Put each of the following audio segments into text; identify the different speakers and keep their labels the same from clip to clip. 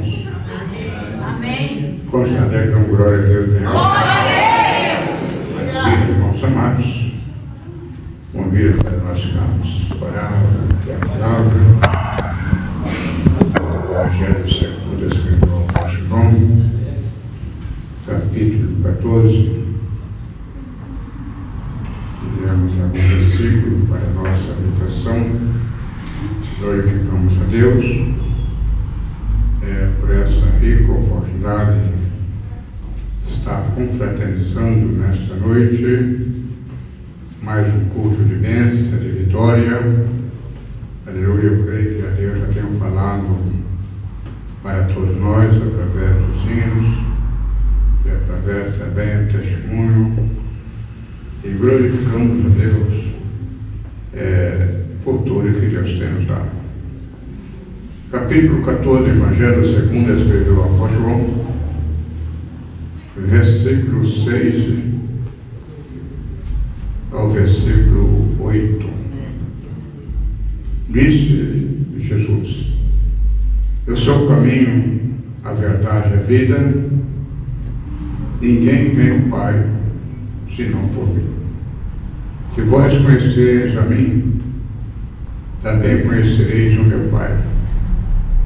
Speaker 1: irmãos?
Speaker 2: Amém.
Speaker 1: Como se alegram, glória a Deus. Irmãos amados, convido para nós ficarmos parados, que a palavra, o Evangelho segundo escreveu o apóstolo João, capítulo 14. Lemos algum versículo para a nossa meditação. Glorificamos a Deus por essa rica oportunidade de estar confraternizando nesta noite mais um culto de bênção, de vitória. Aleluia, eu creio que a Deus já tem falado para todos nós através dos hinos e através também do testemunho, e glorificamos a Deus por tudo que Deus tem nos dado. Capítulo 14, Evangelho segundo escreveu o apóstolo João, versículo 6 ao versículo 8. Disse Jesus: eu sou o caminho, a verdade e a vida. Ninguém vem ao Pai senão por mim. Se vós conhecereis a mim, também conhecereis o meu Pai.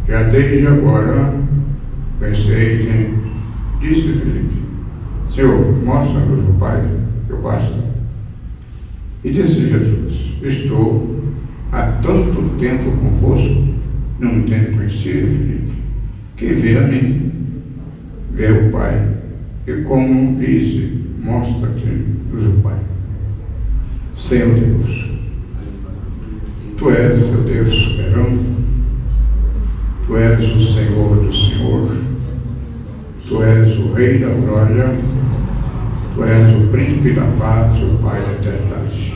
Speaker 1: Já desde agora conhecereis quem. Disse Filipe: Senhor, mostra-nos o Pai, eu basta. E disse Jesus: estou há tanto tempo convosco, não me tenho conhecido, Filipe? Quem vê a mim, vê o Pai. E como disse, mostra-te-nos o Pai. Senhor Deus, Tu és o Deus soberano, Tu és o Senhor do Senhor, Tu és o Rei da glória, Tu és o Príncipe da paz, o Pai da eternidade.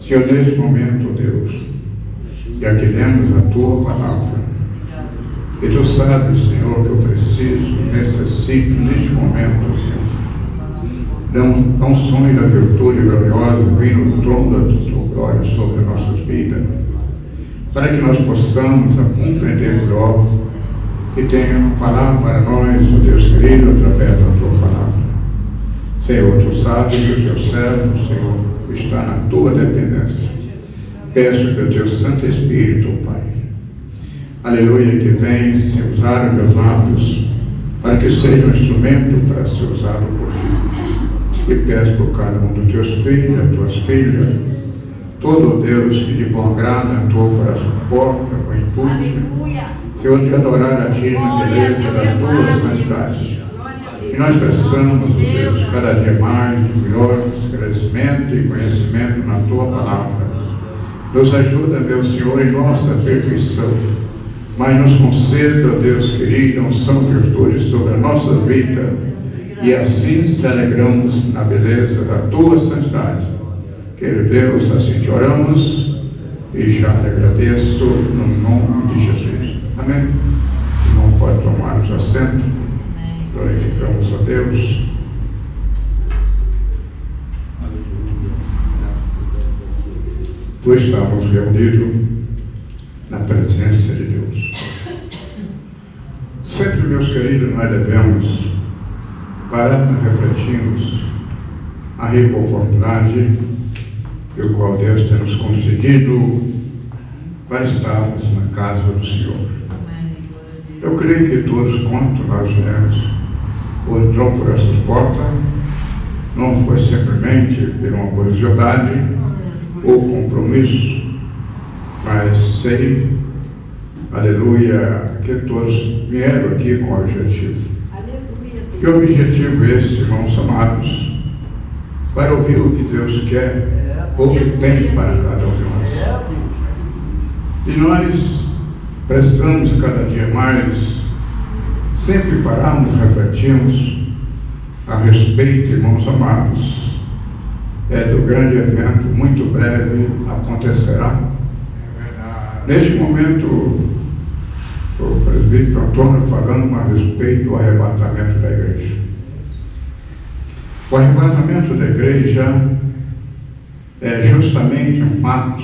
Speaker 1: Senhor, neste momento, Deus, e aqui lemos a Tua palavra, e Tu sabes, Senhor, que eu preciso, necessito neste momento, Senhor, da unção e da virtude gloriosa vindo do trono da Tua glória sobre as nossas vidas, para que nós possamos compreender melhor e tenha falar para nós, ó Deus querido, através da Tua palavra. Senhor, Tu sabes que o Teu servo, Senhor, está na Tua dependência. Peço que o Teu Santo Espírito, Pai, aleluia, que venha se usar os meus lábios, para que seja um instrumento para ser usado por Ti. E peço por cada um dos Teus filhos, das Tuas filhas, todo Deus que de bom grado entrou para essa porta, com intuito, Senhor, de adorar a Ti na beleza da Tua santidade. E nós precisamos, Deus, cada dia mais de melhor crescimento e conhecimento na Tua palavra. Nos ajuda, meu Senhor, em nossa perfeição, mas nos conceda, Deus querido, unção e virtude sobre a nossa vida, e assim se alegramos na beleza da Tua santidade. Querido Deus, assim te oramos e já te agradeço no nome de Jesus. Amém? O irmão pode tomar os assentos. Glorificamos a Deus. Pois estamos reunidos na presença de Deus. Sempre, meus queridos, nós devemos parar e refletirmos a rica oportunidade o qual Deus tem nos concedido para estarmos na casa do Senhor. Eu creio que todos quanto nós viemos ou entrou por essas portas, não foi simplesmente por uma curiosidade ou compromisso, mas sei, aleluia, que todos vieram aqui com objetivo. E o objetivo é esse, irmãos amados, para ouvir o que Deus quer ou que tem para cada um de nós. E nós precisamos cada dia mais sempre pararmos e refletirmos a respeito, irmãos amados, do grande evento, muito breve acontecerá. Neste momento, o presbítero Antônio falando a respeito do arrebatamento da igreja. O arrebatamento da igreja é justamente um fato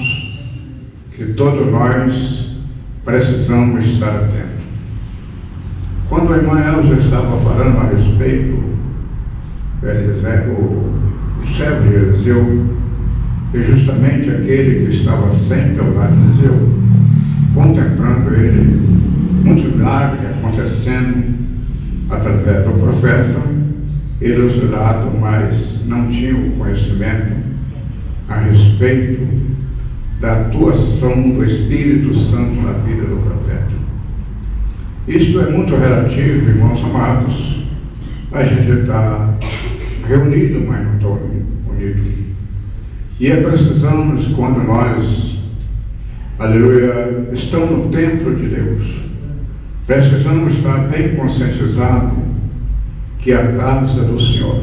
Speaker 1: que todos nós precisamos estar atentos. Quando a irmã Elza estava falando a respeito, o servo de Eliseu, é justamente aquele que estava sempre ao lado de Eliseu, contemplando ele, muitos milagres acontecendo através do profeta, eles do lado, mas não tinham o conhecimento a respeito da atuação do Espírito Santo na vida do profeta. Isto é muito relativo, irmãos amados. A gente está reunido, mas não está unido. E precisamos, quando nós, aleluia, estamos no templo de Deus, precisamos estar bem conscientizados que é a casa do Senhor.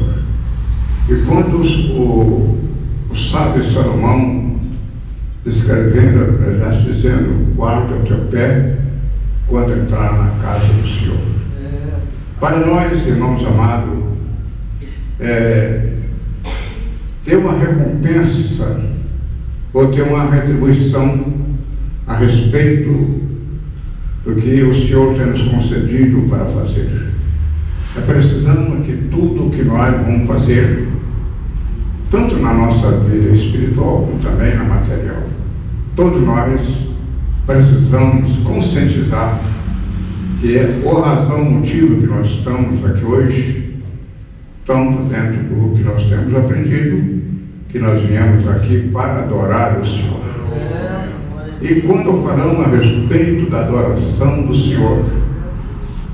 Speaker 1: E quando o sábio Salomão, escrevendo, já dizendo, guarda o teu pé quando entrar na casa do Senhor. Para nós, irmãos amados, ter uma recompensa ou ter uma retribuição a respeito do que o Senhor tem nos concedido para fazer. Precisamos que tudo que nós vamos fazer, tanto na nossa vida espiritual como também na material, todos nós precisamos conscientizar que é a razão, o motivo que nós estamos aqui hoje, estamos dentro do que nós temos aprendido, que nós viemos aqui para adorar o Senhor. E quando falamos a respeito da adoração do Senhor,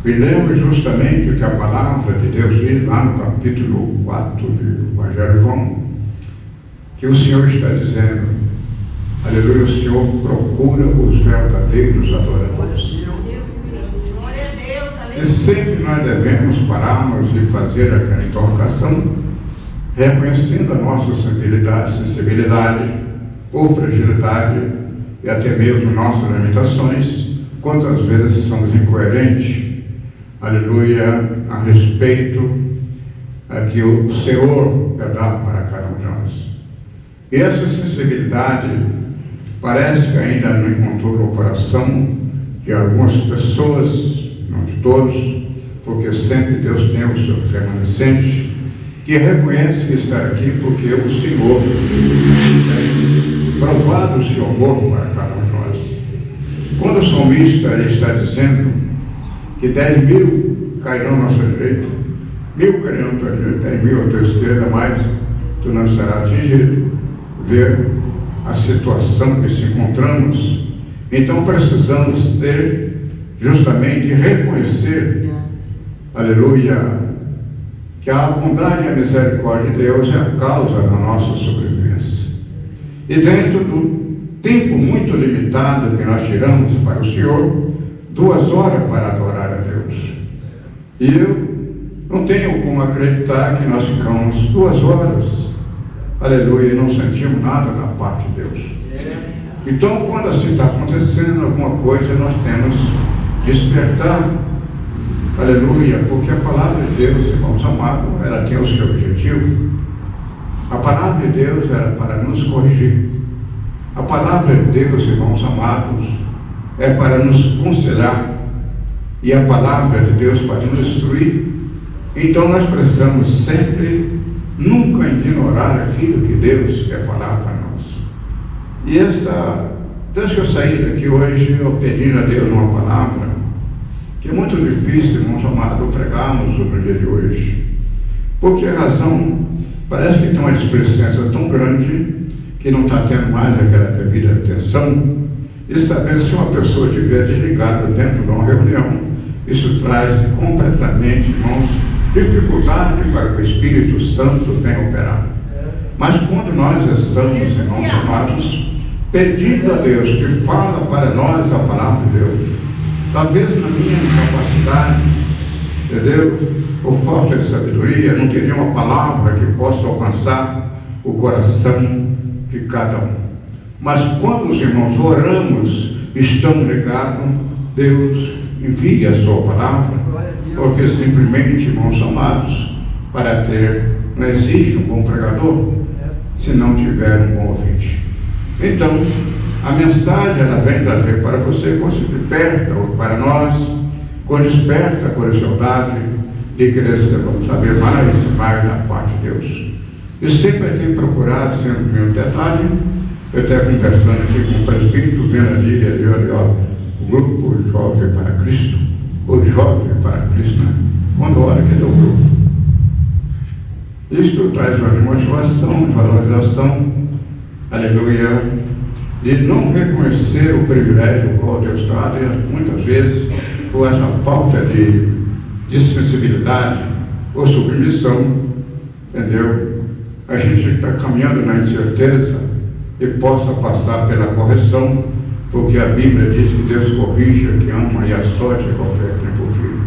Speaker 1: me lembro justamente o que a palavra de Deus diz lá no capítulo 4 do Evangelho de João, que o Senhor está dizendo, aleluia, o Senhor procura os verdadeiros adoradores. E sempre nós devemos pararmos e fazer aquela interrogação, reconhecendo a nossa sensibilidade ou fragilidade e até mesmo nossas limitações, quantas vezes somos incoerentes, aleluia, a respeito que o Senhor quer dar para cada um de nós. E essa sensibilidade parece que ainda não encontrou no coração de algumas pessoas, não de todos, porque sempre Deus tem os seus remanescentes que reconhecem que está aqui porque o Senhor tem provado o seu amor para cada um de nós. Quando o salmista está dizendo que 10.000 cairão à nossa direita, 1.000 cairão à tua direita, 10.000 à tua esquerda, mas tu não serás atingido, ver a situação que se encontramos, então precisamos ter justamente reconhecer, aleluia, que a bondade e a misericórdia de Deus é a causa da nossa sobrevivência. E dentro do tempo muito limitado que nós tiramos para o Senhor, 2 horas para adorar a Deus. E eu não tenho como acreditar que nós ficamos 2 horas, aleluia, e não sentimos nada da parte de Deus. Então, quando assim está acontecendo alguma coisa, nós temos que despertar, aleluia, porque a palavra de Deus, irmãos amados, ela tem o seu objetivo. A palavra de Deus era para nos corrigir. A palavra de Deus, irmãos amados, é para nos conselhar. E a palavra de Deus para nos instruir. Então nós precisamos sempre, nunca ignorar aquilo que Deus quer falar para nós. E desde que eu saí daqui hoje, eu pedi a Deus uma palavra, que é muito difícil, irmãos amados, pregarmos no dia de hoje. Por que razão? Parece que tem uma displicência tão grande que não está tendo mais aquela devida atenção. E saber se uma pessoa estiver desligada dentro de uma reunião, isso traz completamente, irmãos, dificuldade para que o Espírito Santo venha operar. Mas quando nós estamos, irmãos amados, pedindo a Deus que fala para nós a palavra de Deus, talvez na minha incapacidade, entendeu? Por falta de sabedoria, não teria uma palavra que possa alcançar o coração de cada um. Mas quando os irmãos oramos, estamos ligados, Deus envia a sua palavra, porque simplesmente, irmãos amados, para ter, não existe um bom pregador se não tiver um bom ouvinte. Então, a mensagem ela vem trazer para você, quando se desperta, ou para nós, quando desperta a curiosidade de querer saber mais e mais da parte de Deus. E sempre tem procurado, sempre o mesmo detalhe. Eu até conversando aqui com o presbítero, vendo ali ó, o grupo Jovem para Cristo, ou Jovem para Cristo, né? Quando olha que é o grupo. Isto traz uma motivação, valorização, aleluia, de não reconhecer o privilégio qual Deus dá, e muitas vezes, por essa falta de sensibilidade ou submissão, entendeu? A gente está caminhando na incerteza e possa passar pela correção, porque a Bíblia diz que Deus corrige a quem ama e açoite a qualquer tempo filho.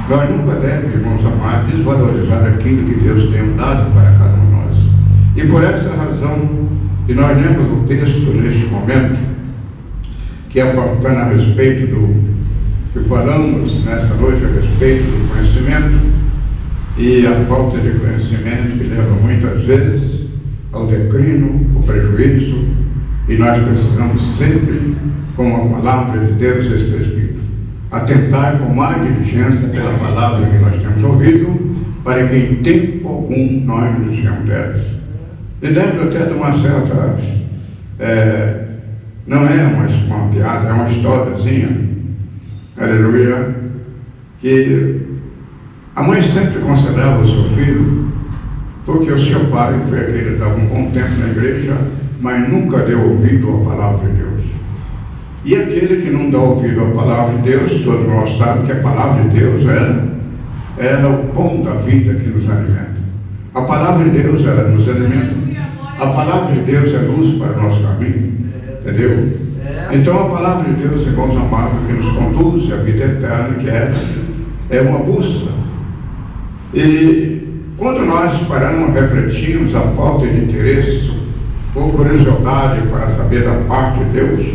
Speaker 1: Nós nunca devemos, irmãos amados, desvalorizar aquilo que Deus tem dado para cada um de nós. E por essa razão que nós lemos o texto neste momento, que é faltando a respeito que falamos nessa noite a respeito do conhecimento, e a falta de conhecimento que leva muitas vezes ao declínio, ao prejuízo, e nós precisamos sempre, como a palavra de Deus está escrito, atentar com mais diligência pela palavra que nós temos ouvido, para que em tempo algum nós nos desviemos delas. E lembro até de uma certa, não é uma piada, é uma historiazinha, aleluia, que a mãe sempre considerava o seu filho, porque o seu pai foi aquele que estava um bom tempo na igreja, mas nunca deu ouvido à palavra de Deus. E aquele que não dá ouvido à palavra de Deus, todos nós sabemos que a palavra de Deus é o pão da vida que nos alimenta. A palavra de Deus, ela nos alimenta. A palavra de Deus é luz para o nosso caminho, entendeu? Então a palavra de Deus, irmãos amados, que nos conduz à vida eterna, que é uma bússola. E quando nós paramos, refletimos a falta de interesse ou curiosidade para saber da parte de Deus,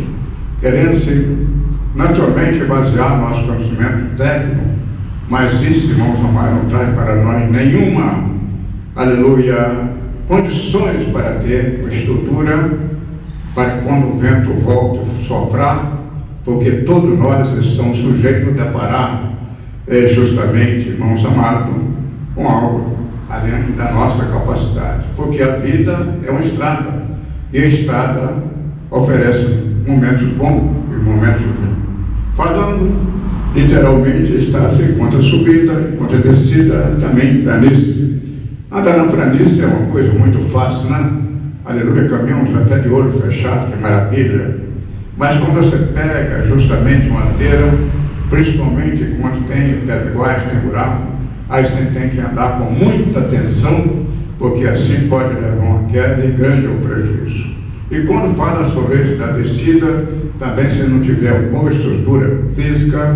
Speaker 1: querendo-se naturalmente basear nosso conhecimento técnico, mas isso, irmãos amados, não traz para nós nenhuma, aleluia, condições para ter uma estrutura para quando o vento volta a soprar, porque todos nós estamos sujeitos a deparar justamente, irmãos amados, com algo além da nossa capacidade, porque a vida é uma estrada, e a estrada oferece momentos bons e momentos ruins. Falando literalmente, está-se enquanto subida, enquanto descida, também planície. Andar na planície é uma coisa muito fácil, né? Aleluia, caminhamos até de olho fechado, que maravilha. Mas quando você pega justamente uma ladeira, principalmente quando tem pedregais, tem buraco, aí você tem que andar com muita atenção, porque assim pode levar uma queda e grande é o prejuízo. E quando fala sobre isso da descida, também se não tiver boa estrutura física,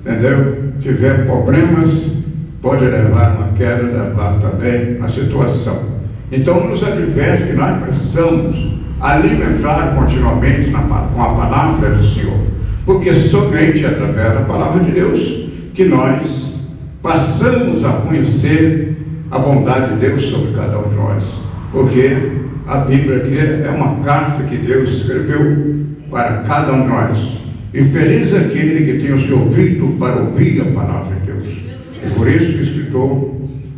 Speaker 1: entendeu? Tiver problemas, pode levar a uma queda, levar também a situação. Então nos adverte que nós precisamos alimentar continuamente com a palavra do Senhor, porque somente através da palavra de Deus que nós passamos a conhecer a bondade de Deus sobre cada um de nós, porque a Bíblia aqui é uma carta que Deus escreveu para cada um de nós, e feliz é aquele que tem o seu ouvido para ouvir a palavra de Deus. E por isso que o escritor,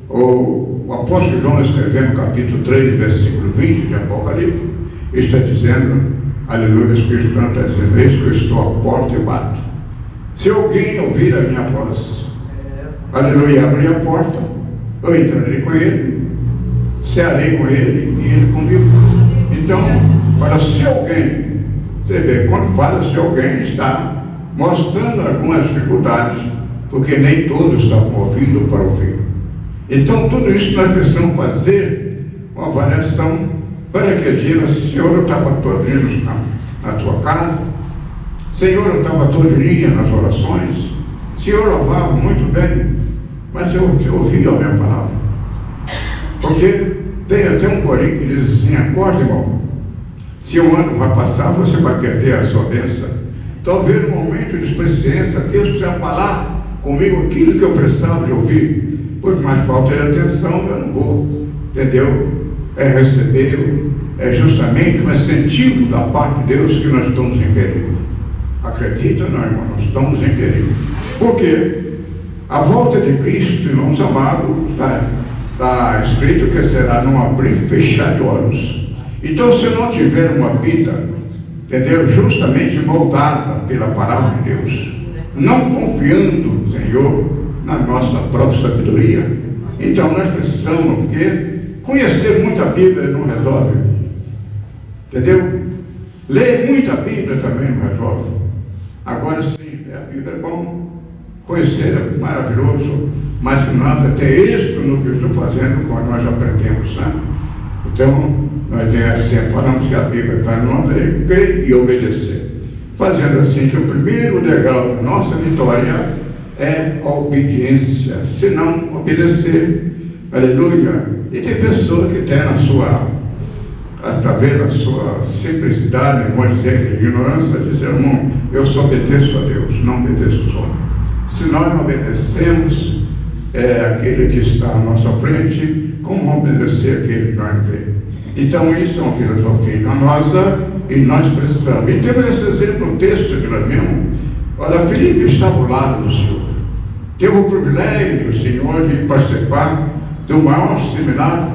Speaker 1: o apóstolo João, escrevendo no capítulo 3, versículo 20 de Apocalipse, está dizendo, aleluia, o Espírito Santo está dizendo, eis que eu estou à porta e bato. Se alguém ouvir a minha voz, aleluia, abrir a porta, eu entrarei com ele, cearei com ele e ele comigo. Então, para se alguém, você vê, quando fala se alguém, está mostrando algumas dificuldades, porque nem todos estão com ouvido para ouvir. Então, tudo isso nós precisamos fazer uma avaliação para que diga, Senhor, eu estava todo dia na tua casa, Senhor, eu estava todo dia nas orações, Senhor, eu louvava muito bem, mas eu ouvia a minha palavra. Porque tem até um corinho que diz assim, acorda, irmão, se um ano vai passar, você vai perder a sua bênção. Talvez no momento de experiência, Deus precisa falar comigo aquilo que eu precisava de ouvir, pois mais falta de atenção, eu não vou, entendeu? É receber, é justamente um incentivo da parte de Deus que nós estamos em perigo. Acredita, não, irmão, nós estamos em perigo. Por quê? A volta de Cristo, irmãos amados, está escrito que será num abrir e fechar de olhos. Então, se não tiver uma vida, entendeu? Justamente moldada pela palavra de Deus, não confiando, Senhor, na nossa própria sabedoria, então nós precisamos, porque conhecer muita Bíblia não resolve, entendeu? Ler muita Bíblia também não resolve. Agora sim, a Bíblia é bom, conhecer é maravilhoso, mas que nós até isso no que eu estou fazendo, quando nós aprendemos, né? Então, nós sempre falamos que a Bíblia é para nós ler, crer e obedecer. Fazendo assim que o primeiro degrau da nossa vitória é a obediência, se não obedecer, aleluia. E tem pessoas que têm na sua, talvez na sua simplicidade, vão dizer que ignorância, dizer, irmão, eu só obedeço a Deus, não obedeço aos homens. Se nós não obedecemos aquele que está à nossa frente, como vamos obedecer aquele que nós vê? Então isso é uma filosofia nossa e nós precisamos. E temos esse exemplo no texto que nós vimos. Olha, Filipe estava ao lado do Senhor. Teve o privilégio, Senhor, de participar do maior seminário.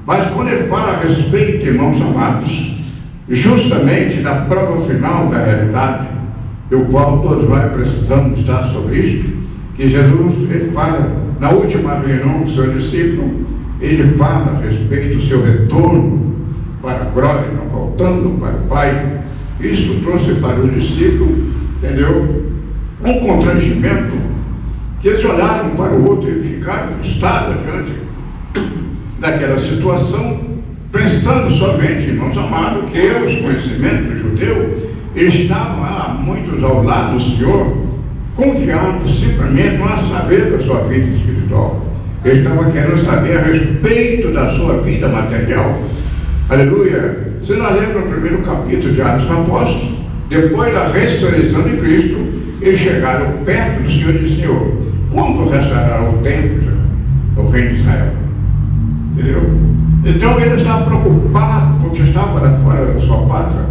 Speaker 1: Mas quando ele fala a respeito, irmãos amados, justamente da prova final da realidade, do qual todos nós precisamos estar sobre isto, que Jesus, ele fala, na última reunião com o seu discípulo, ele fala a respeito do seu retorno para a glória, não voltando para o Pai. Isso trouxe para os discípulos, entendeu? Um constrangimento, que eles olharam para o outro e ficaram assustados diante daquela situação, pensando somente, irmãos amados, que os conhecimentos judeus estavam muitos ao lado do Senhor, confiando simplesmente no saber da sua vida espiritual. Ele estava querendo saber a respeito da sua vida material. Aleluia! Se nós lemos no primeiro capítulo de Atos dos Apóstolos, depois da ressurreição de Cristo, eles chegaram perto do Senhor e disseram, Senhor, quando restaurará o templo do reino de Israel? Entendeu? Então ele estava preocupado porque estava fora da sua pátria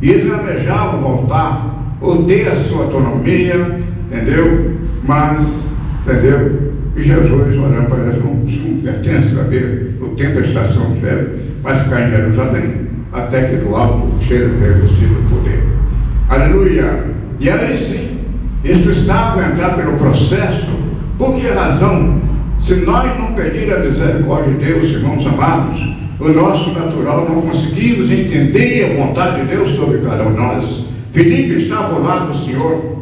Speaker 1: e ele almejava voltar ou ter a sua autonomia, entendeu? Mas, entendeu? E Jesus olhando para eles, não pertence a ver o tempo e a estação de Deus, mas ficar em Jerusalém até que do alto chegue o revestido poder. Aleluia! E aí sim, eles precisavam entrar pelo processo. Por que razão? Se nós não pedirmos a misericórdia de Deus, irmãos amados, o nosso natural não conseguimos entender a vontade de Deus sobre cada um de nós. Filipe estava ao lado do Senhor.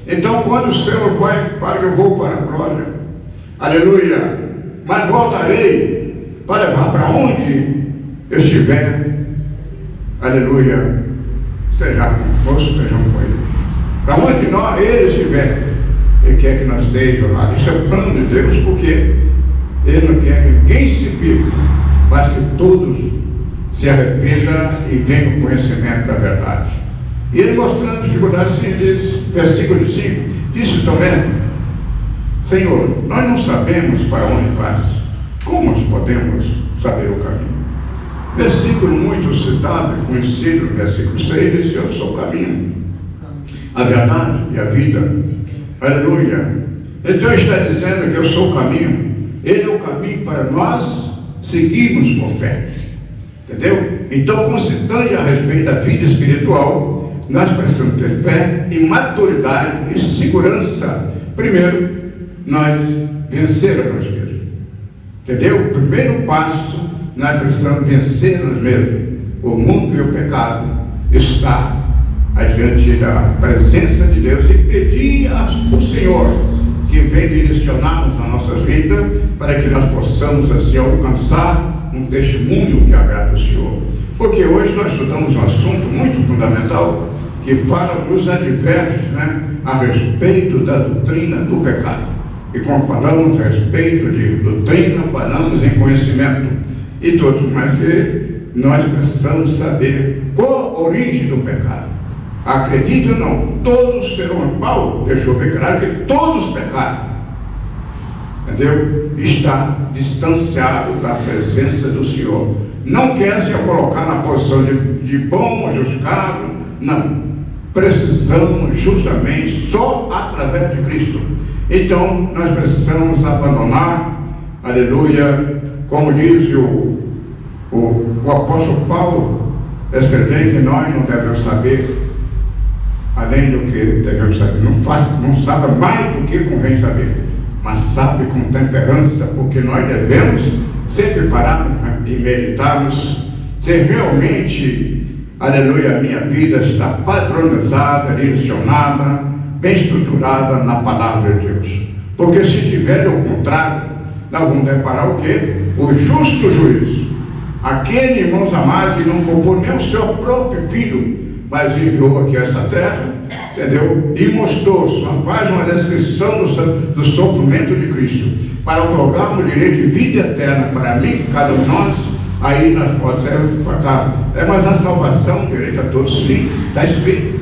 Speaker 1: Então, quando o Senhor vai, Pai, eu vou para a glória. Aleluia! Mas voltarei para levar para onde eu estiver. Aleluia! Esteja conosco, estejamos com Ele. Para onde Ele estiver, Ele quer que nós estejamos lá. Isso é o plano de Deus, porque Ele não quer que ninguém se perca, mas que todos se arrependam e venham ao conhecimento da verdade. E Ele mostrando a dificuldade, assim diz, versículo 5, disse Tomé, Senhor, nós não sabemos para onde vais, como nós podemos saber o caminho? Versículo muito citado e conhecido, versículo 6, diz, eu sou o caminho, a verdade e a vida. Aleluia! Então está dizendo que eu sou o caminho. Ele é o caminho para nós seguirmos por fé. Entendeu? Então, concitando a respeito da vida espiritual, nós precisamos ter fé e maturidade e segurança. Primeiro, nós vencer a nós mesmos. Entendeu? O primeiro passo, nós precisamos vencer a nós mesmos. O mundo e o pecado está adiante da presença de Deus e pedir ao Senhor que venha direcionar-nos nas nossas vidas para que nós possamos assim alcançar um testemunho que agrada o Senhor. Porque hoje nós estudamos um assunto muito fundamental que fala nos adverte, né, a respeito da doutrina do pecado. E quando falamos a respeito de doutrina, falamos em conhecimento. E todos mais que nós precisamos saber qual a origem do pecado. Acredite ou não, todos serão, Paulo deixou bem claro que todos pecaram, entendeu? Está distanciado da presença do Senhor. Não quer se colocar na posição de bom, justificado, não. precisamos justamente só através de Cristo. Então, nós precisamos abandonar, aleluia, como diz o apóstolo Paulo, escrevendo que nós não devemos saber, além do que devemos saber. Não sabe mais do que convém saber, mas sabe com temperança, porque nós devemos sempre parar e meditarmos se realmente, aleluia, a minha vida está padronizada, direcionada, bem estruturada na palavra de Deus. Porque se tiver o contrário, nós vamos deparar o quê? O justo juízo. Aquele, irmãos amados, que não poupou nem o seu próprio filho, mas enviou aqui a esta terra, entendeu? E mostrou, faz uma descrição do sofrimento de Cristo, para otorgarmos o direito de vida eterna para mim, cada um de nós. Aí nós podemos falar, mas a salvação, direito a todos, sim, está escrito,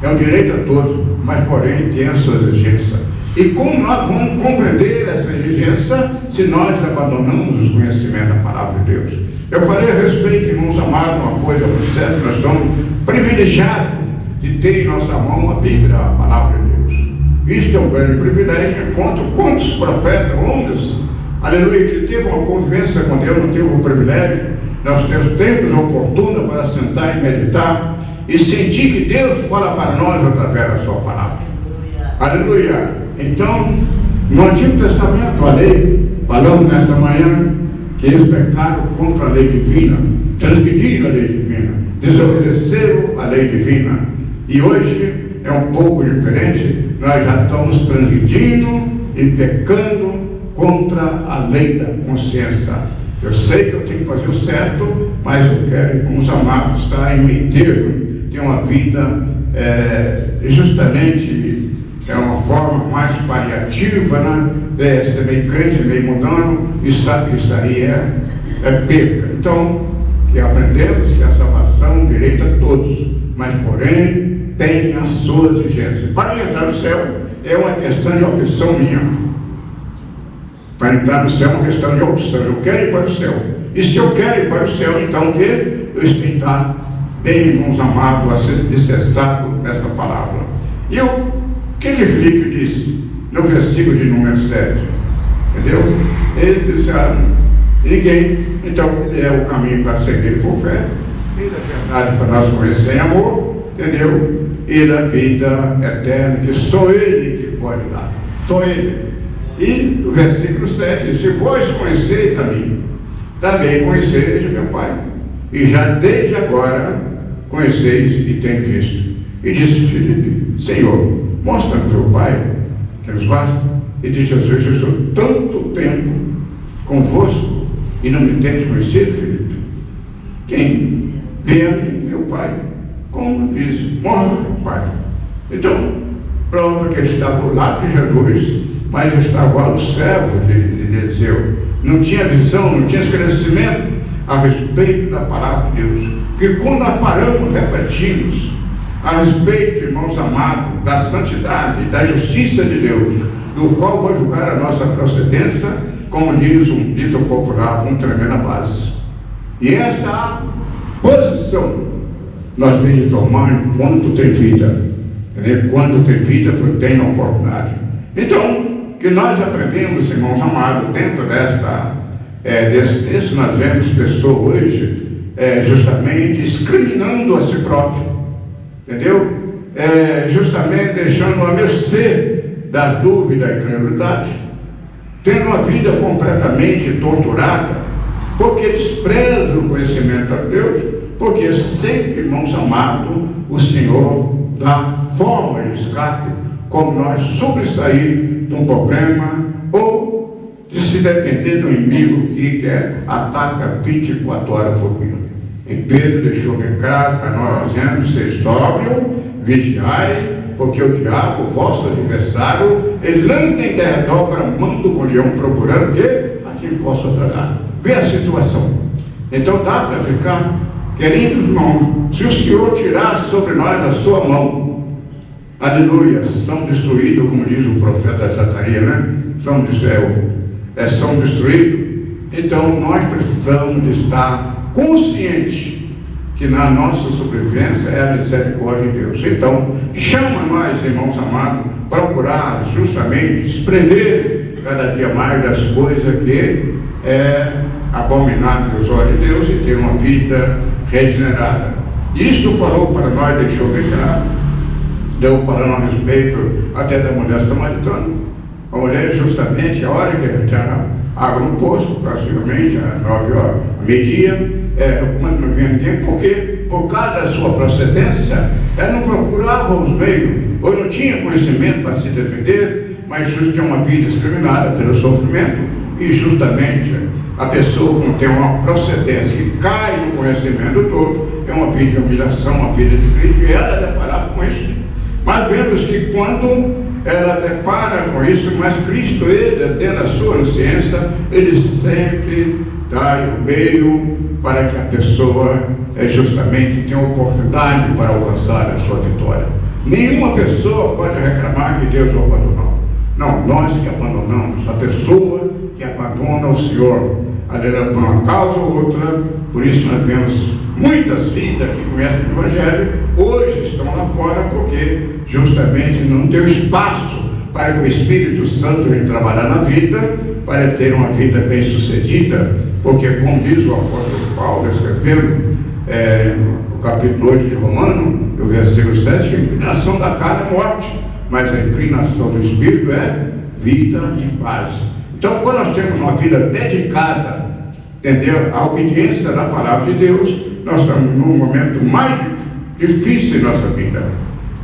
Speaker 1: é um direito a todos, mas porém tem a sua exigência. E como nós vamos compreender essa exigência se nós abandonamos o conhecimento da palavra de Deus? Eu falei a respeito, irmãos amados, uma coisa muito certa, nós somos privilegiados de ter em nossa mão a Bíblia, a palavra de Deus. Isto é um grande privilégio, enquanto quantos profetas, homens, aleluia, que teve uma convivência com Deus, não teve o privilégio. Nós temos tempos oportunos para sentar e meditar e sentir que Deus fala para nós através da sua palavra. Aleluia. Então, no Antigo Testamento, a lei, falamos nesta manhã, que eles pecaram contra a lei divina, transgrediram a lei divina, desobedeceram a lei divina. E hoje é um pouco diferente, nós já estamos transgredindo e pecando contra a lei da consciência. Eu sei que eu tenho que fazer o certo, mas eu quero, irmãos amados, estar em meio termo, ter uma vida justamente uma forma mais paliativa, né? Ser meio crente, meio mudando, e sabe que isso aí é perca. Então, que aprendemos que a salvação é direito a todos, mas porém tem a sua exigência. Para entrar no céu é uma questão de opção minha. Para entrar no céu é uma questão de opção. Eu quero ir para o céu. E se eu quero ir para o céu, então o quê? Eu tenho que estar bem, irmãos amados, alicerçado nesta palavra. E o que Filipe disse no versículo de número 7? Entendeu? Ele disse, ninguém, então ele é o caminho para seguir por fé, e da verdade para nós conhecer em amor, entendeu? E da vida eterna, que só Ele que pode dar, só Ele. E o versículo 7 diz, se vós conheceis a mim, também conheceis meu Pai, e já desde agora conheceis e tenho visto. E disse Filipe, Senhor, mostra o teu Pai, que nos basta. E disse Jesus, eu sou tanto tempo convosco e não me tendes conhecido, Filipe. Quem vê a mim, vê o Pai. Como diz, mostra o Pai. Então, prova que ele estava ao lado de Jesus, mas estava lá o servo de Eliseu. Não tinha visão, não tinha esclarecimento a respeito da palavra de Deus. Porque quando nós paramos, repetimos a respeito, irmãos amados, da santidade, da justiça de Deus, do qual vai julgar a nossa procedência, como diz um dito popular, com tremenda base. E essa posição nós temos de tomar enquanto tem vida. Enquanto tem vida, tem oportunidade. Então, que nós aprendemos, irmãos amados, dentro desse texto, nós vemos pessoas hoje justamente discriminando a si próprio. Entendeu? Justamente deixando a mercê das dúvidas e incredulidade, tendo uma vida completamente torturada, porque despreza o conhecimento de Deus, porque sempre, irmãos amados, o Senhor dá forma de escape, como nós sobressair de um problema ou de se defender do inimigo que ataca 24 horas por dia. Em Pedro deixou bem claro para nós, dizendo, ser sóbrio, vigiai, porque o diabo, vosso adversário, ele anda em derredor bramando com o leão, procurando o quê? A quem possa tragar. Vê a situação. Então dá para ficar, queridos irmãos, se o Senhor tirar sobre nós a sua mão, aleluia, são destruídos, como diz o profeta Zacarias, né? São destruídos. Então nós precisamos de estar consciente que na nossa sobrevivência é a misericórdia de Deus. Então, chama nós, irmãos amados, procurar justamente desprender cada dia mais das coisas que é abominável aos olhos de Deus e ter uma vida regenerada. Isto falou para nós, deixou bem claro, deu para nós respeito até da mulher samaritana. A mulher, justamente, a hora que tinha água no poço, praticamente, às 9 horas, meio-dia, quando não vinha ninguém, porque, por causa da sua procedência, ela não procurava os meios, ou não tinha conhecimento para se defender, mas tinha uma vida discriminada pelo sofrimento, e justamente a pessoa que não tem uma procedência que cai no conhecimento todo, é uma vida de humilhação, uma vida de crise, e ela deparava com isso. Mas vemos que quando ela depara com isso, mas Cristo, ele, dentro da sua ciência, ele sempre dá o meio para que a pessoa justamente tenha oportunidade para alcançar a sua vitória. Nenhuma pessoa pode reclamar que Deus o abandonou. Não, nós que abandonamos, a pessoa que abandona o Senhor, aleluia, por uma causa ou outra. Por isso nós vemos muitas vidas que conhecem o Evangelho, hoje estão lá fora porque justamente não deu espaço para que o Espírito Santo venha trabalhar na vida, para ter uma vida bem sucedida, porque como diz o apóstolo Paulo, escrevendo no capítulo 8 de Romano, no versículo 7, que a inclinação da carne é morte, mas a inclinação do Espírito é vida e paz. Então, quando nós temos uma vida dedicada, entendeu, à obediência da palavra de Deus, nós estamos num momento mais difícil em nossa vida.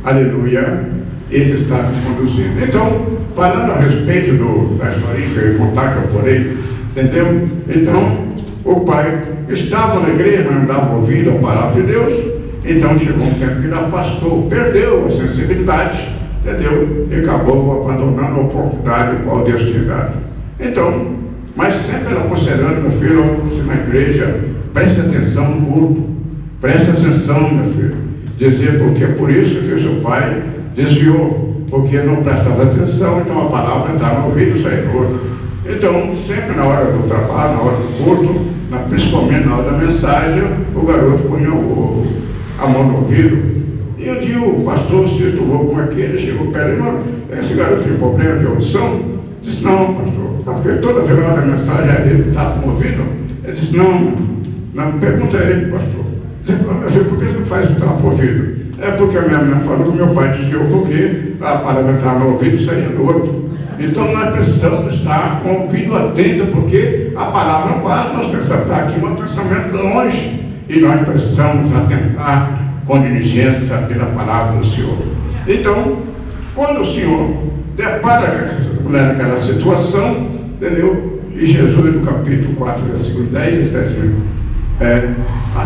Speaker 1: Aleluia, Ele está nos conduzindo. Então, falando a respeito da história que eu ia contar, que eu porei, entendeu? Então, o pai estava na igreja, não andava ouvindo a palavra de Deus, então chegou um tempo que ele afastou, perdeu a sensibilidade, entendeu? E acabou abandonando a oportunidade qual Deus tinha dado. Então, mas sempre aconselhando, meu filho, você na igreja, preste atenção no culto, preste atenção, meu filho. Dizer porque é por isso que o seu pai desviou, porque não prestava atenção, então a palavra está no ouvido do Senhor. Então, sempre na hora do trabalho, na hora do culto, principalmente na hora da mensagem, o garoto punha a mão no ouvido. E um dia o pastor se estudou com aquele, chegou perto e falou: esse garoto tem problema de audição? Disse: não, pastor, porque toda vez na mensagem ele está com o ouvido. Ele disse: não, pergunta a ele, pastor. Por que você não faz estar por ouvido? É porque a minha mãe falou que meu pai desviou, porque a palavra estava no ouvido e saía no outro. Então nós precisamos estar com o ouvido atento, porque a palavra não basta, nós precisamos estar aqui um pensamento longe, e nós precisamos atentar com diligência pela palavra do Senhor. Então, quando o Senhor depara naquela situação, entendeu? E Jesus, no capítulo 4, versículo 10, está dizendo: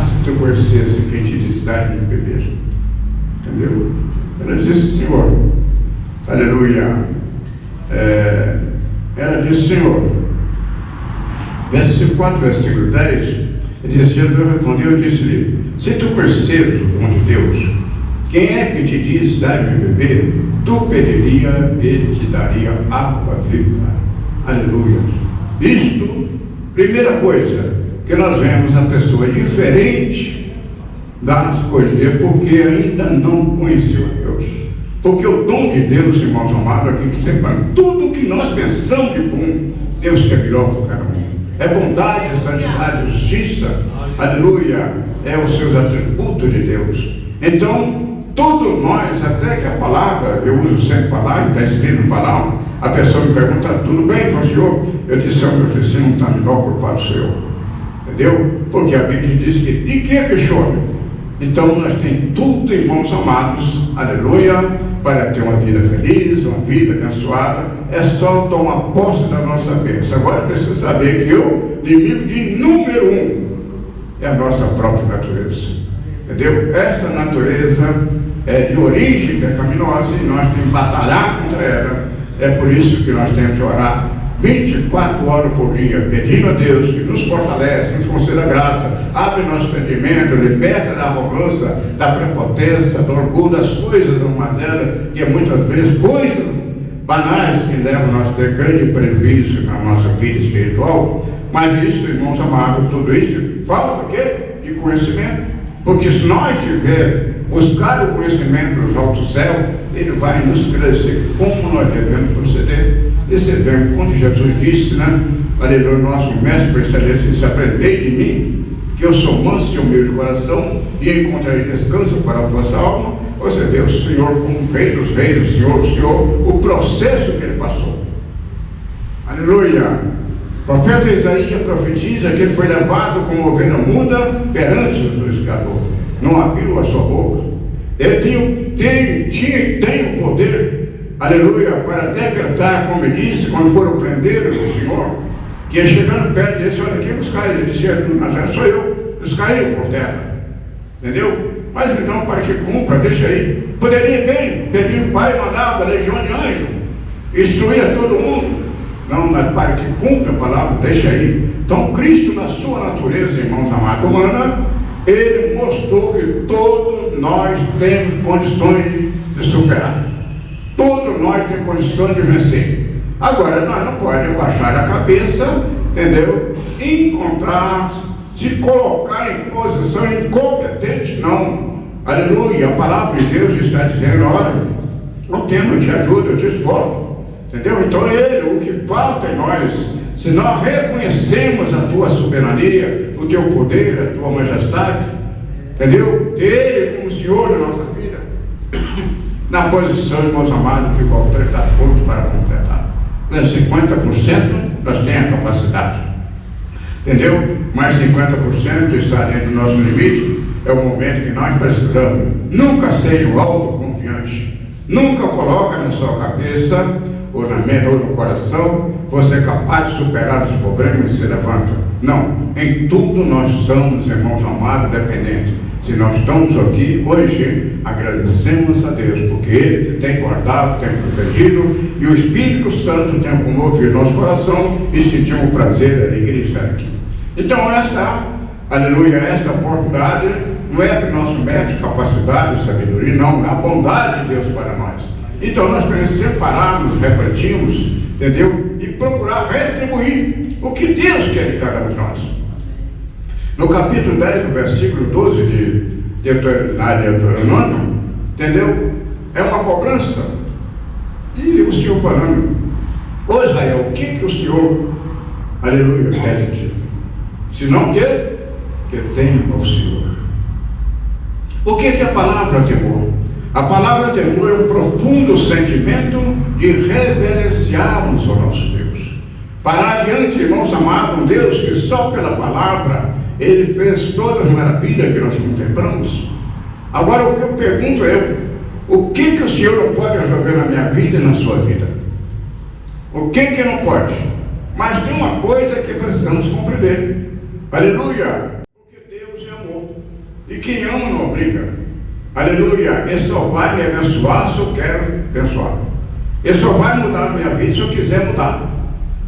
Speaker 1: se tu conhecesse quem te diz, dá-me de beber. Entendeu? Ela disse: Senhor, aleluia. Ela disse: Senhor, versículo 4, versículo 10, ele disse: Jesus respondeu e disse-lhe: se tu conheceres o dom de Deus, quem é que te diz, dá-me de beber? Tu pediria, ele te daria água viva. Aleluia. Isto, primeira coisa, que nós vemos a pessoa diferente das coisas de Deus, porque ainda não conheceu a Deus. Porque o dom de Deus, irmãos amados, aqui que separa tudo que nós pensamos de bom, Deus quer melhor para cada um. É bondade, santidade, justiça, aleluia, é os seus atributos de Deus. Então, todos nós, até que a palavra, eu uso sempre palavra, está escrito no palavra, a pessoa me pergunta: tudo bem com o senhor? Eu disse: meu filho, você não está melhor por parte do Senhor. Entendeu? Porque a Bíblia diz que de que chora? Então nós temos tudo, irmãos amados, aleluia, para ter uma vida feliz, uma vida abençoada. É só tomar posse da nossa bênção. Agora precisa saber que o inimigo de número 1 é a nossa própria natureza. Entendeu? Essa natureza é de origem pecaminosa e nós temos que batalhar contra ela. É por isso que nós temos que orar 24 horas por dia, pedindo a Deus que nos fortalece, nos conceda graça, abre nosso entendimento, liberta da arrogância, da prepotência, do orgulho, das coisas da mazela, que é muitas vezes coisas banais que levam nós a ter grande prejuízo na nossa vida espiritual. Mas isso, irmãos amados, tudo isso fala do quê? De conhecimento. Porque se nós tiver buscar o conhecimento dos altos céus, ele vai nos esclarecer como nós devemos proceder. Esse verbo, quando Jesus disse, né? Aleluia, nosso mestre por excelência, disse: aprendei de mim, que eu sou manso e humilde de coração, e encontrarei descanso para a vossa alma. Você vê o Senhor como Rei dos Reis, o Senhor, o processo que ele passou. Aleluia. O profeta Isaías profetiza que ele foi levado como ovelha muda perante o pescador. Não abriu a sua boca. Ele tem o poder, aleluia, para decretar, como ele disse, quando foram prender o Senhor, que ia chegando perto desse: olha, quem nos caiu? Ele disse: Nazaré, sou eu. Eles caíram por terra. Entendeu? Mas então, para que cumpra, deixa aí. Poderia bem pedir o Pai, mandava a legião de anjos, instruía todo mundo. Não, mas para que cumpra a palavra, deixa aí. Então, Cristo, na sua natureza, irmãos amados, humana, ele mostrou que todos nós temos condições de superar. Todos nós temos condições de vencer. Agora, nós não podemos baixar a cabeça, entendeu? Encontrar, se colocar em posição incompetente, não. Aleluia, a palavra de Deus está dizendo: olha, não tenho, eu te ajudo, eu te esforço. Entendeu? Então ele, o que falta em nós, se nós reconhecemos a tua soberania, o teu poder, a tua majestade, entendeu? Ele como Senhor da nossa vida, na posição, irmãos amados, que falta está pronto para completar. 50% nós temos a capacidade, entendeu? Mais 50% está dentro do nosso limite. É o momento que nós precisamos. Nunca seja um autoconfiante. Nunca coloque na sua cabeça, ou na mente, ou no coração, você é capaz de superar os problemas e se levanta. Não. Em tudo nós somos, irmãos amados, dependentes. Se nós estamos aqui hoje, agradecemos a Deus, porque Ele tem guardado, tem protegido, e o Espírito Santo tem comovido nosso coração e sentimos o prazer e a alegria de estar aqui. Então aleluia, esta oportunidade não é para o nosso mérito, capacidade, sabedoria, não, é a bondade de Deus para nós. Então nós temos que separarmos, refletirmos, entendeu? E procurar retribuir o que Deus quer de cada um de nós. No capítulo 10, no versículo 12 de Deuteronômio, entendeu? É uma cobrança. E o Senhor falando: ô Israel, o que o Senhor, aleluia, quer de ti? Senão que tenha ao Senhor. O que é a palavra temor? A palavra temor é um profundo sentimento de reverenciarmos ao nosso Deus. Parar diante, irmãos amados, um Deus que só pela palavra Ele fez todas as maravilhas que nós contemplamos. Agora o que eu pergunto é: o que o Senhor não pode resolver na minha vida e na sua vida? O que não pode? Mas tem uma coisa que precisamos compreender. Aleluia! Porque Deus é amor. E quem ama não obriga. Aleluia! Ele só vai me abençoar se eu quero abençoar. Ele só vai mudar a minha vida se eu quiser mudar.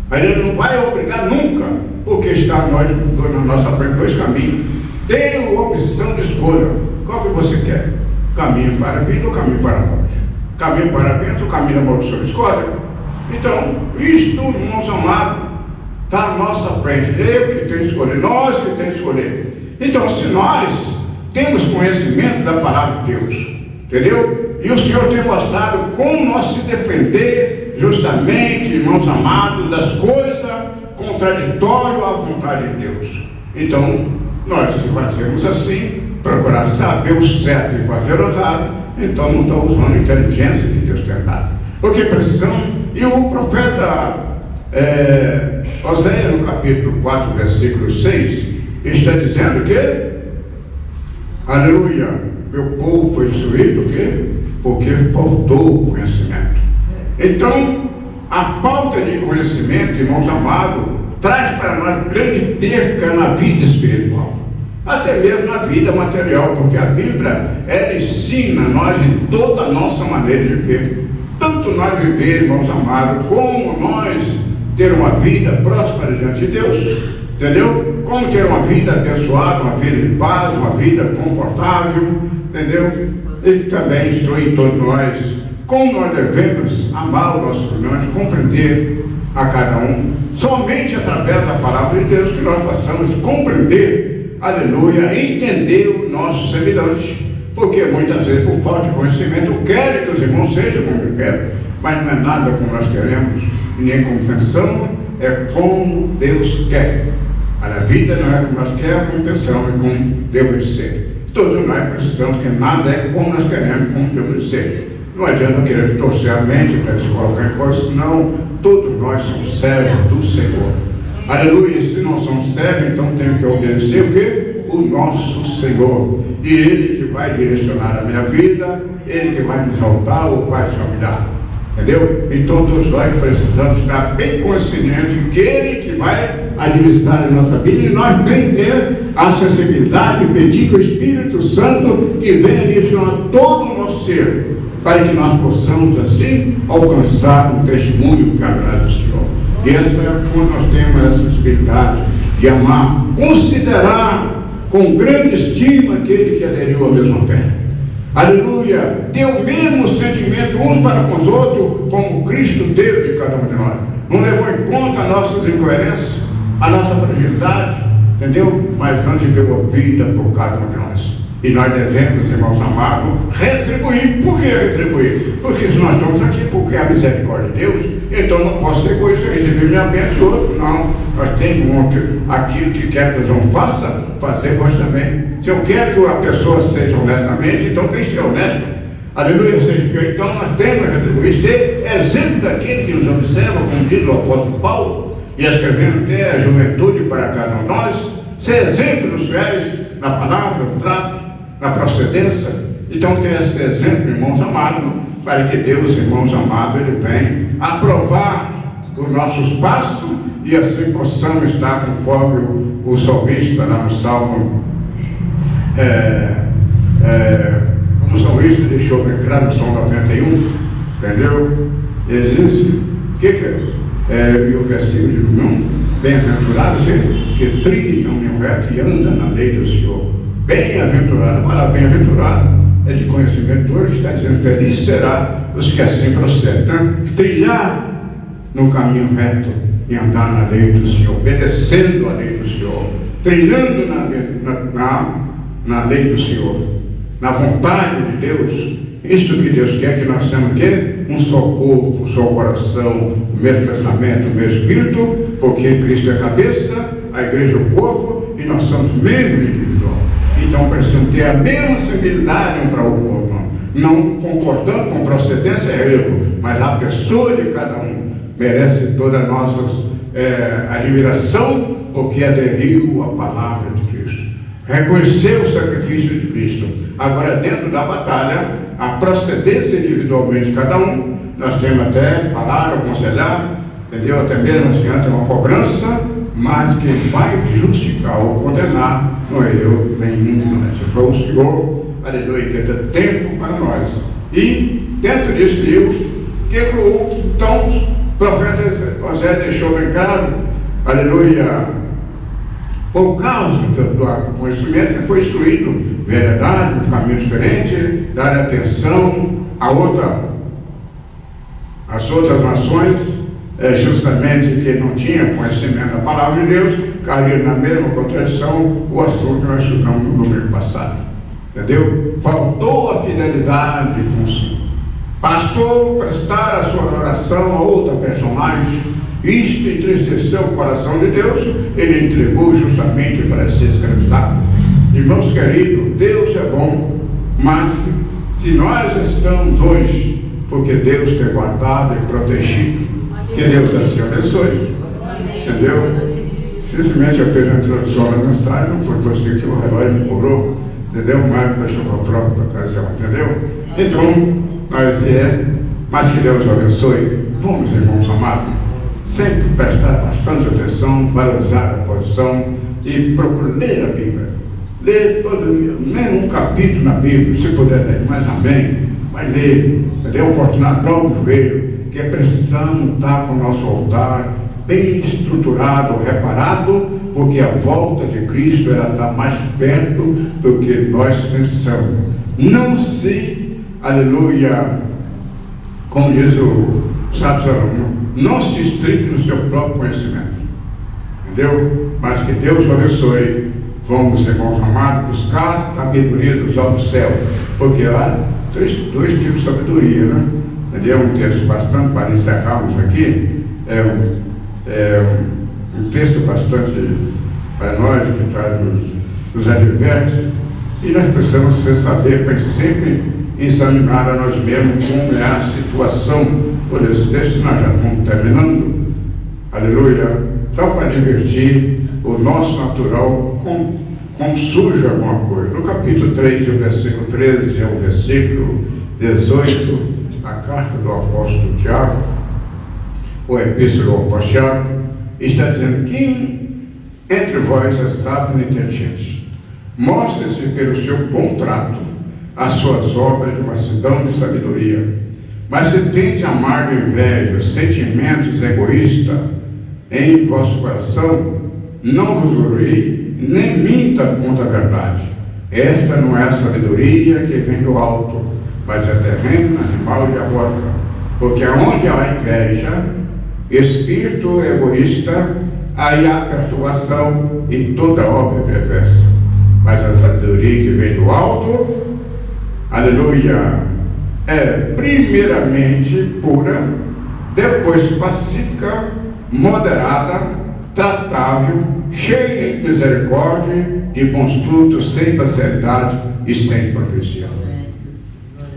Speaker 1: Mas Ele não vai obrigar nunca, porque está na nossa frente dois caminhos. Tem a opção de escolha. Qual que você quer? Caminho para a vida ou caminho para a morte? Caminho para a bênção ou caminho da maldição? Escolha. Então, isso tudo, irmãos amados, está à nossa frente. Eu que tenho que escolher, nós que temos que escolher. Então, se nós temos conhecimento da palavra de Deus, entendeu? E o Senhor tem mostrado como nós se defender justamente, irmãos amados, das coisas contraditórias à vontade de Deus. Então, nós, se fazemos assim, procurar saber o certo e fazer o errado, então não estamos usando a inteligência que Deus tem dado. Porque precisamos. E o profeta Oséias, no capítulo 4, versículo 6, está dizendo que, aleluia, meu povo foi destruído, o quê? Porque faltou conhecimento. Então, a falta de conhecimento, irmãos amados, traz para nós grande perca na vida espiritual, até mesmo na vida material, porque a Bíblia, ela ensina a nós em toda a nossa maneira de viver. Tanto nós viver, irmãos amados, como nós ter uma vida próspera diante de Deus, entendeu? Como ter uma vida abençoada, uma vida de paz, uma vida confortável, entendeu? E também instruir todos nós como nós devemos amar o nosso irmão, compreender a cada um. Somente através da palavra de Deus que nós possamos compreender aleluia, entender o nosso semelhante. Porque muitas vezes, por falta de conhecimento, querem que os irmãos sejam como eu quero, mas não é nada como nós queremos, nem como pensamos, é como Deus quer. A vida não é como nós queremos, como pensamos, é como deve ser. Todos nós precisamos que nada é como nós queremos, como deve ser. Não adianta querer torcer a mente para se colocar em coisa, senão todos nós somos servos do Senhor. Aleluia, se não somos servos, então temos que obedecer o quê? O nosso Senhor. E Ele que vai direcionar a minha vida, Ele que vai me exaltar ou vai se humilhar. Entendeu? Então todos nós precisamos estar bem conscientes que Ele que vai administrar a nossa vida, e nós temos que ter a sensibilidade e pedir que o Espírito Santo que venha direcionar todo o nosso ser, para que nós possamos assim alcançar um testemunho que agrada ao Senhor. E essa é quando nós temos a sensibilidade de amar, considerar com grande estima aquele que aderiu à mesma fé. Aleluia! Ter o mesmo sentimento uns para com os outros, como Cristo teve de cada um de nós. Não levou em conta as nossas incoerências, a nossa fragilidade, entendeu? Mas antes deu a vida por cada um de nós. E nós devemos, irmãos amados, retribuir. Por que retribuir? Porque se nós estamos aqui porque é a misericórdia de Deus, então não posso ser egoísta, receber minha bênção outro. Não, nós temos aquilo que quer que os homens façam, fazer vós também. Se eu quero que a pessoa seja honestamente, então tem que ser honesto. Aleluia, seja fiel. Então nós temos que retribuir, ser exemplo daquele que nos observa, como diz o apóstolo Paulo, e escrevendo até a juventude para cada um de nós, ser exemplo dos fiéis na palavra, no trato, na procedência. Então ter esse exemplo, irmãos amados, para que Deus, irmãos amados, Ele vem aprovar os nossos passos e assim possamos estar conforme o salmista lá no Salmo, como o salmista deixou bem claro no Salmo 91, entendeu? Ele disse, o que é? E o versículo de 1, bem-aventurado que trilha o caminho reto e anda na lei do Senhor. Bem-aventurado, mas bem-aventurado é de conhecimento, hoje está dizendo, feliz será os que assim procedem, né? Trilhar no caminho reto e andar na lei do Senhor, obedecendo a lei do Senhor, trilhando na lei do Senhor, na vontade de Deus. Isso que Deus quer, que nós sejamos o quê? Um só corpo, um só coração, o mesmo pensamento, o mesmo espírito, porque Cristo é a cabeça, a igreja é o corpo, e nós somos membros individual. Então precisamos ter a mesma sensibilidade um para o outro, não concordando com procedência é erro, mas a pessoa de cada um merece toda a nossa admiração, porque aderiu à palavra de Cristo, reconheceu o sacrifício de Cristo. Agora, dentro da batalha, a procedência individualmente de cada um, nós temos até falar, aconselhar, entendeu? Até mesmo assim, antes uma cobrança, mas quem vai justificar ou condenar não é eu, nem ninguém, se foi o Senhor, aleluia, que dá tempo para nós. E dentro disso, então, o profeta José deixou bem claro, aleluia, por causa do conhecimento, ele foi instruído, verdade, um caminho diferente, dar atenção às outras nações, justamente que não tinha conhecimento da palavra de Deus, caiu na mesma contradição, o assunto que nós estudamos no domingo passado. Entendeu? Faltou a fidelidade com o Senhor. Passou a prestar a sua adoração a outra personagem. Isto entristeceu o coração de Deus, ele entregou justamente para ser escravizado. Irmãos queridos, Deus é bom, mas se nós estamos hoje, porque Deus tem guardado e protegido, que Deus assim abençoe, entendeu? Simplesmente eu fiz a introdução da mensagem, não foi por isso que o relógio me cobrou, entendeu? Mas deixou para a própria ocasião, entendeu? Então, mas que Deus abençoe. Vamos, irmãos amados, sempre prestar bastante atenção, valorizar a posição e procurar ler a Bíblia. Ler todo dia, menos um capítulo na Bíblia, se puder ler, mas amém. Vai ler, entendeu? Oportunidade, dobra o joelho, que precisamos estar com o nosso altar bem estruturado, reparado, porque a volta de Cristo ela está mais perto do que nós pensamos. Não se, aleluia, como diz o sábio Salomão, não se estripe no seu próprio conhecimento, entendeu? Mas que Deus abençoe, vamos, irmãos amados, buscar a sabedoria dos altos céus, porque há dois tipos de sabedoria, né? É um texto bastante, para encerrarmos aqui, um texto bastante para nós, que nos adverte, e nós precisamos saber, para sempre examinar a nós mesmos como é a situação. Por esse texto nós já estamos terminando, aleluia, só para divertir o nosso natural, como surge alguma coisa. No capítulo 3, o versículo 13 ao versículo 18, a carta do apóstolo Tiago, ou epístola do apóstolo Tiago, está dizendo: quem entre vós é sábio e inteligente, mostre-se pelo seu bom trato as suas obras de mansidão e de sabedoria. Mas se tende amarga inveja, sentimentos egoístas em vosso coração, não vos glorie, nem minta contra a verdade. Esta não é a sabedoria que vem do alto, mas é terrena, animal e diabólica. Porque onde há inveja, espírito egoísta, aí há perturbação e toda obra perversa. Mas a sabedoria que vem do alto, aleluia, é primeiramente pura, depois pacífica, moderada, tratável, cheia de misericórdia, de bons frutos, sem parcialidade e sem profecia.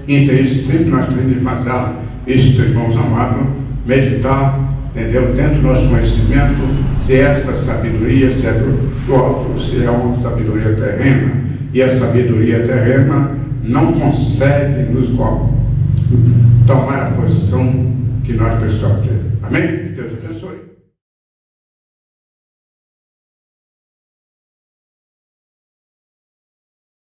Speaker 1: Então, isso sempre nós temos de fazer isso, irmãos amados, meditar, entendeu? Dentro do nosso conhecimento, se essa sabedoria, se é do alto, se é uma sabedoria terrena, e a sabedoria terrena não consegue nos tomar a posição que nós precisamos ter. Amém?